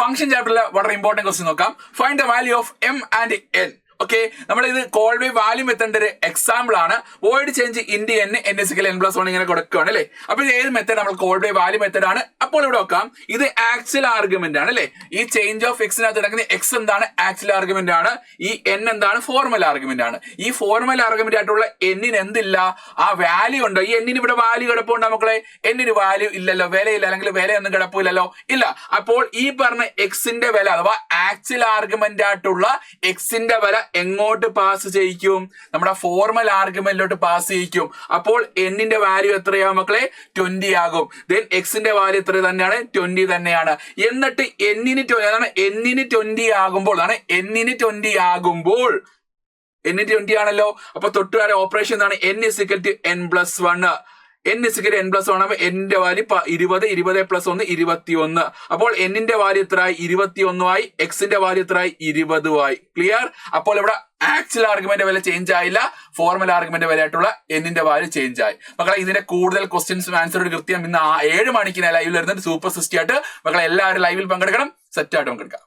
Function ചാപ്റ്ററിലെ വളരെ important question നോക്കാം. Find the value of M and N. Okay, നമ്മൾ ഇത് കോൾ ബൈ വാല്യൂ മെത്തേഡിന്റെ ഒരു എക്സാമ്പിൾ ആണ്. Void change int N N is equal N plus 1 ഇങ്ങനെ കൊടുക്കുകയാണ് അല്ലേ. അപ്പൊ ഇത് ഏത് മെത്തേഡ്? നമ്മൾ കോൾ ബൈ വാല്യൂ മെത്തേഡ് ആണ്. അപ്പോൾ ഇവിടെ നോക്കാം, ഇത് ആക്ച്വൽ ആർഗ്യുമെന്റ് ആണ് അല്ലേ. ഈ ചേഞ്ച് ഓഫ് എക്സിനകത്ത് നടക്കുന്ന എക്സ് എന്താണ്? ആക്ച്വൽ ആർഗ്യുമെന്റ് ആണ്. ഈ എൻ എന്താണ്? ഫോർമൽ ആർഗ്യുമെന്റ് ആണ്. ഈ ഫോർമൽ ആർഗ്യുമെന്റ് ആയിട്ടുള്ള എന്നിന് എന്തില്ല? ആ വാല്യൂ ഉണ്ടോ? ഈ എന്നിന് ഇവിടെ വാല്യൂ കിടപ്പുണ്ടോ മക്കളെ? എന്നിന് വാല്യൂ ഇല്ലല്ലോ, വിലയില്ല, അല്ലെങ്കിൽ വിലയൊന്നും കിടപ്പില്ലല്ലോ, ഇല്ല. അപ്പോൾ ഈ പറഞ്ഞ എക്സിന്റെ വില അഥവാ ആക്ച്വൽ ആർഗ്യുമെന്റ് ആയിട്ടുള്ള എക്സിന്റെ വില എങ്ങോട്ട് പാസ് ചെയ്യിക്കും? നമ്മുടെ ഫോർമൽ ആർഗ്യുമെന്റിലോട്ട് പാസ് ചെയ്യിക്കും. അപ്പോൾ എന്നിന്റെ വാല്യൂ എത്രയാവും മക്കളെ? 20 ആകും. ദെൻ എക്സിന്റെ വാല്യൂ എത്ര തന്നെയാണ്? 20 തന്നെയാണ്. എന്നിട്ട് എന്നിന് 20 ആകുമ്പോൾ എന്നിന് 20 ആകുമ്പോൾ എന്നിന് 20 ആണല്ലോ. അപ്പൊ തൊട്ടുകാരെ ഓപ്പറേഷൻ എന്താണ്? n = n+1. n = n+1 ആകുമ്പോൾ എന്നിന്റെ വാല്യൂ 20, 20 + 1 21. അപ്പോൾ എന്നിന്റെ വാല്യൂ എത്രയായി? 21 ആയി. എക്സിന്റെ വാല്യൂ എത്രയായി? 20 ആയി. ക്ലിയർ? അപ്പോൾ ഇവിടെ ആക്ച്വൽ ആർഗ്യുമെന്റ് വില ചേഞ്ച് ആയില്ല, ഫോർമൽ ആർഗ്യുമെന്റ് വില ആയിട്ടുള്ള എന്നിന്റെ വാല്യൂ ചേഞ്ച് ആയി. മക്കളെ ഇതിന്റെ കൂടുതൽ ക്വസ്റ്റ്യൻസും ആൻസറും കൃത്യം ഇന്ന് 7 മണിക്ക് ലൈവിൽ വരുന്നുണ്ട്. സൂപ്പർ സിസ്റ്റി ആയിട്ട് മക്കളെ എല്ലാവരും ലൈവിൽ പങ്കെടുക്കണം, സെറ്റ് ആയിട്ട് പങ്കെടുക്കാം.